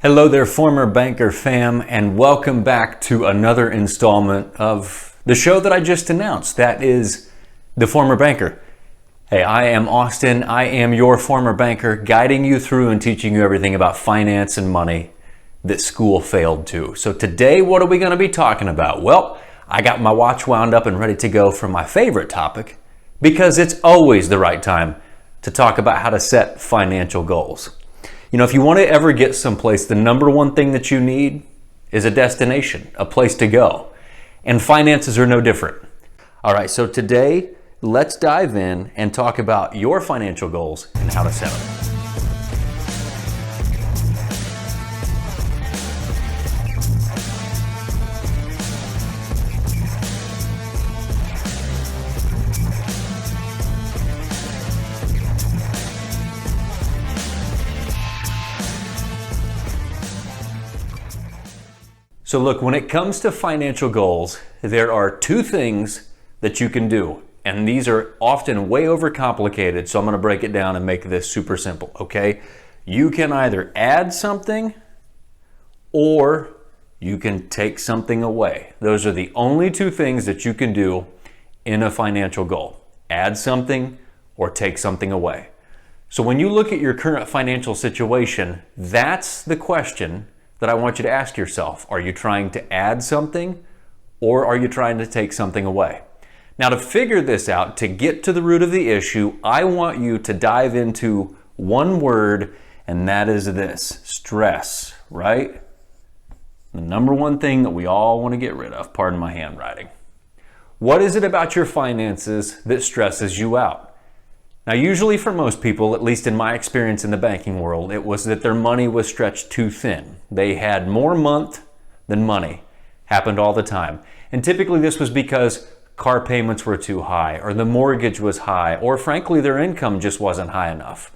Hello there, former banker fam, and welcome back to another installment of the show that I just announced. That is The Former Banker. Hey, I am Austin. I am your former banker, guiding you through and teaching you everything about finance and money that school failed to. So today, what are we going to be talking about? Well, I got my watch wound up and ready to go for my favorite topic, because it's always the right time to talk about how to set financial goals. You know, if you want to ever get someplace, the number one thing that you need is a destination, a place to go. And finances are no different. All right, so today, let's dive in and talk about your financial goals and how to set them. So look, when it comes to financial goals, there are two things that you can do. And these are often way overcomplicated, so I'm going to break it down and make this super simple, okay? You can either add something or you can take something away. Those are the only two things that you can do in a financial goal. Add something or take something away. So when you look at your current financial situation, that's the question that I want you to ask yourself. Are you trying to add something or are you trying to take something away? Now, to figure this out, to get to the root of the issue, I want you to dive into one word, and that is this: stress, right? The number one thing that we all want to get rid of, pardon my handwriting. What is it about your finances that stresses you out? Now, usually for most people, at least in my experience in the banking world, it was that their money was stretched too thin. They had more month than money. Happened all the time. And typically this was because car payments were too high, or the mortgage was high, or frankly their income just wasn't high enough.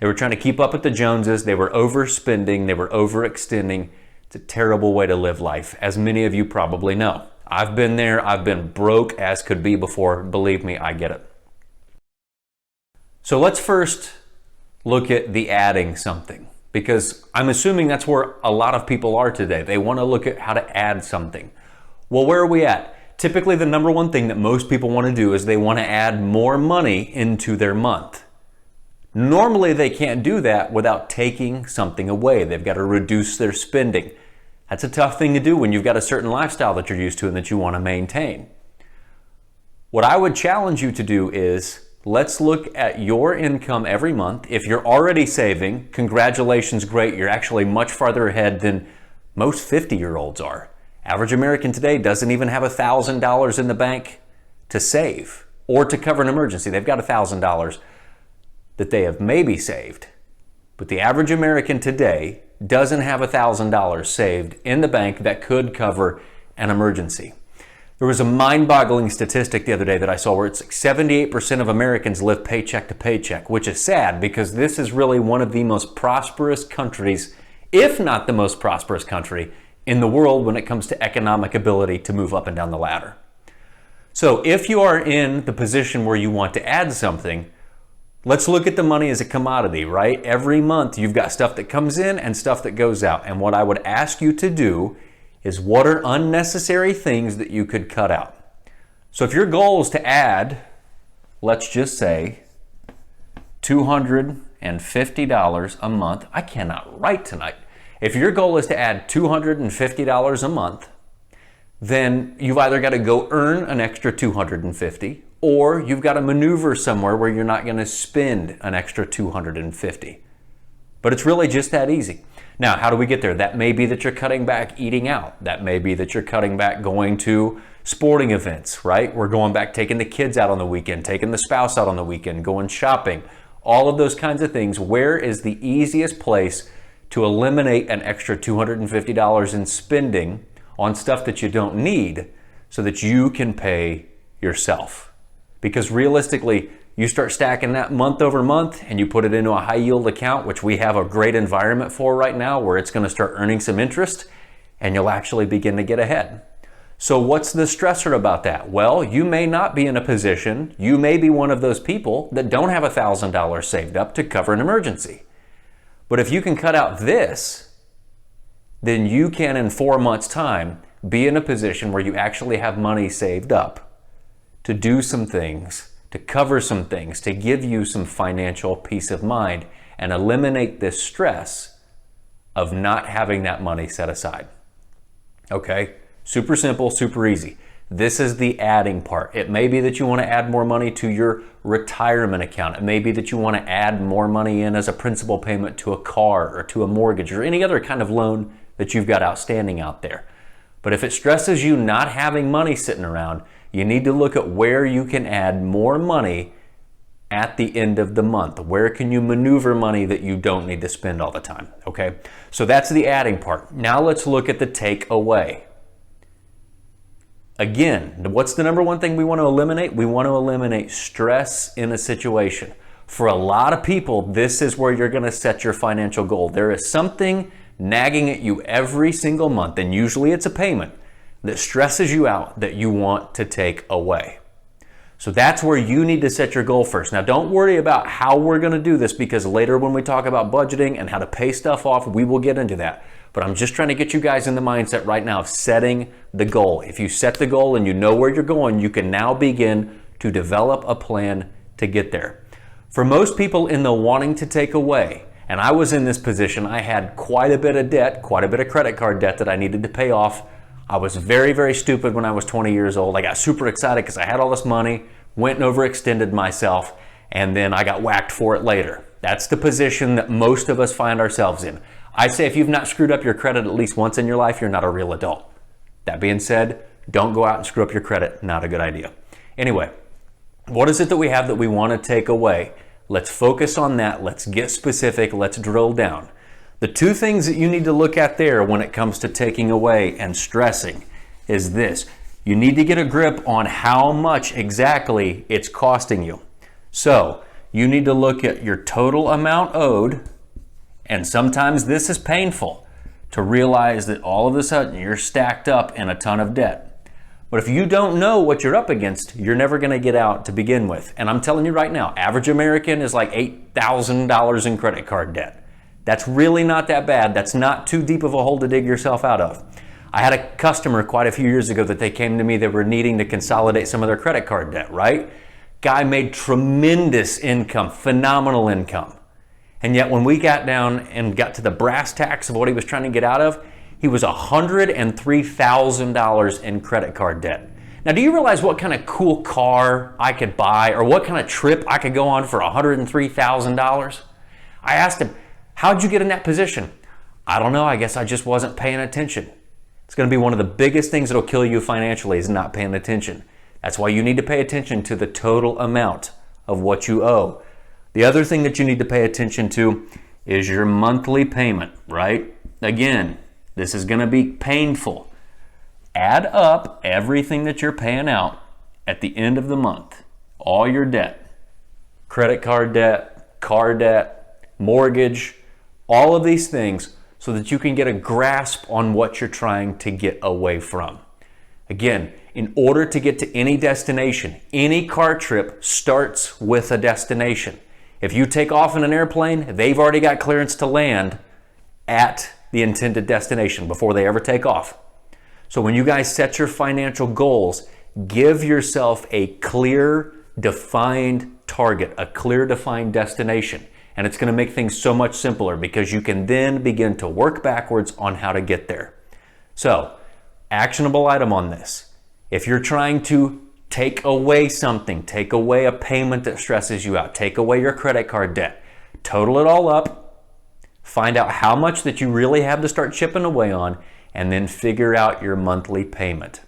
They were trying to keep up with the Joneses, they were overspending, they were overextending. It's a terrible way to live life, as many of you probably know. I've been there, I've been broke as could be before. Believe me, I get it. So let's first look at the adding something, because I'm assuming that's where a lot of people are today. They want to look at how to add something. Well, where are we at? Typically, the number one thing that most people want to do is they want to add more money into their month. Normally, they can't do that without taking something away. They've got to reduce their spending. That's a tough thing to do when you've got a certain lifestyle that you're used to and that you want to maintain. What I would challenge you to do is, let's look at your income every month. If you're already saving, congratulations, great. You're actually much farther ahead than most 50-year-olds are. Average American today doesn't even have $1,000 in the bank to save or to cover an emergency. They've got $1,000 that they have maybe saved. But the average American today doesn't have $1,000 saved in the bank that could cover an emergency. There was a mind-boggling statistic the other day that I saw where it's like 78% of Americans live paycheck to paycheck, which is sad because this is really one of the most prosperous countries, if not the most prosperous country in the world when it comes to economic ability to move up and down the ladder. So if you are in the position where you want to add something, let's look at the money as a commodity, right? Every month you've got stuff that comes in and stuff that goes out. And what I would ask you to do is, what are unnecessary things that you could cut out? So if your goal is to add, let's just say, $250 a month. I cannot write tonight. If your goal is to add $250 a month, then you've either got to go earn an extra $250, or you've got to maneuver somewhere where you're not going to spend an extra $250. But it's really just that easy. Now, how do we get there? That may be that you're cutting back eating out. That may be that you're cutting back going to sporting events, right? We're going back taking the kids out on the weekend, taking the spouse out on the weekend, going shopping, all of those kinds of things. Where is the easiest place to eliminate an extra $250 in spending on stuff that you don't need so that you can pay yourself? Because realistically, you start stacking that month over month and you put it into a high yield account, which we have a great environment for right now, where it's going to start earning some interest and you'll actually begin to get ahead. So what's the stressor about that? Well, you may not be in a position, you may be one of those people that don't have $1,000 saved up to cover an emergency. But if you can cut out this, then you can, in 4 months' time, be in a position where you actually have money saved up to do some things, to cover some things, to give you some financial peace of mind and eliminate this stress of not having that money set aside. Okay? Super simple, super easy. This is the adding part. It may be that you want to add more money to your retirement account. It may be that you want to add more money in as a principal payment to a car or to a mortgage or any other kind of loan that you've got outstanding out there. But if it stresses you not having money sitting around, you need to look at where you can add more money at the end of the month. Where can you maneuver money that you don't need to spend all the time? Okay, so that's the adding part. Now let's look at the take away. Again, what's the number one thing we want to eliminate? We want to eliminate stress in a situation. For a lot of people, this is where you're going to set your financial goal. There is something nagging at you every single month, and usually it's a payment that stresses you out that you want to take away. So that's where you need to set your goal first. Now, don't worry about how we're going to do this, because later when we talk about budgeting and how to pay stuff off, we will get into that. But I'm just trying to get you guys in the mindset right now of setting the goal. If you set the goal and you know where you're going, you can now begin to develop a plan to get there. For most people in the wanting to take away, and I was in this position, I had quite a bit of debt, quite a bit of credit card debt that I needed to pay off. I was very, very stupid when I was 20 years old. I got super excited because I had all this money, went and overextended myself, and then I got whacked for it later. That's the position that most of us find ourselves in. I say if you've not screwed up your credit at least once in your life, you're not a real adult. That being said, don't go out and screw up your credit. Not a good idea. Anyway, what is it that we have that we want to take away? Let's focus on that. Let's get specific. Let's drill down. The two things that you need to look at there when it comes to taking away and stressing is this. You need to get a grip on how much exactly it's costing you. So you need to look at your total amount owed. And sometimes this is painful to realize that all of a sudden you're stacked up in a ton of debt. But if you don't know what you're up against, you're never going to get out to begin with. And I'm telling you right now, average American is like $8,000 in credit card debt. That's really not that bad. That's not too deep of a hole to dig yourself out of. I had a customer quite a few years ago that they came to me, they were needing to consolidate some of their credit card debt, right? Guy made tremendous income, phenomenal income. And yet when we got down and got to the brass tacks of what he was trying to get out of, he was $103,000 in credit card debt. Now, do you realize what kind of cool car I could buy or what kind of trip I could go on for $103,000? I asked him, how'd you get in that position? I don't know, I guess I just wasn't paying attention. It's going to be one of the biggest things that'll kill you financially is not paying attention. That's why you need to pay attention to the total amount of what you owe. The other thing that you need to pay attention to is your monthly payment, right? Again, this is going to be painful. Add up everything that you're paying out at the end of the month. All your debt, credit card debt, car debt, mortgage, all of these things so that you can get a grasp on what you're trying to get away from. Again, in order to get to any destination, any car trip starts with a destination. If you take off in an airplane, they've already got clearance to land at the intended destination before they ever take off. So when you guys set your financial goals, give yourself a clear, defined target, a clear, defined destination. And it's going to make things so much simpler because you can then begin to work backwards on how to get there. So, actionable item on this. If you're trying to take away something, take away a payment that stresses you out, take away your credit card debt, total it all up, find out how much that you really have to start chipping away on, and then figure out your monthly payment.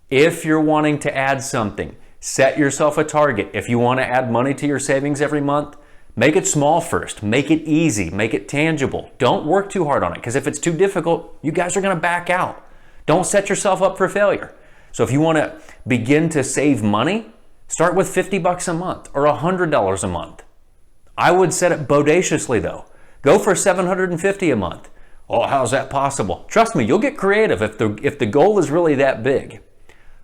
If you're wanting to add something, set yourself a target. If you want to add money to your savings every month, make it small first, make it easy, make it tangible. Don't work too hard on it, because if it's too difficult, you guys are going to back out. Don't set yourself up for failure. So if you want to begin to save money, start with $50 a month or $100 a month. I would set it bodaciously though. Go for $750 a month. Oh, how's that possible? Trust me, you'll get creative if the goal is really that big.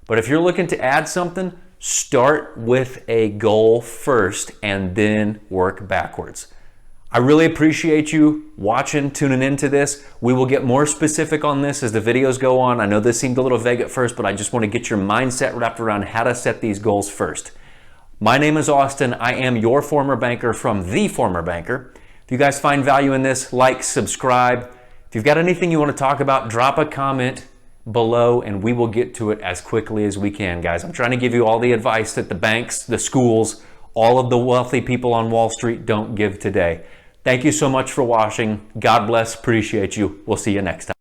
But if you're looking to add something, start with a goal first and then work backwards. I really appreciate you watching, tuning into this. We will get more specific on this as the videos go on. I know this seemed a little vague at first, but I just want to get your mindset wrapped around how to set these goals first. My name is Austin. I am your former banker from The Former Banker. If you guys find value in this, like, subscribe. If you've got anything you want to talk about, drop a comment below and we will get to it as quickly as we can, guys. I'm trying to give you all the advice that the banks, the schools, all of the wealthy people on Wall Street don't give today. Thank you so much for watching. God bless. Appreciate you. We'll see you next time.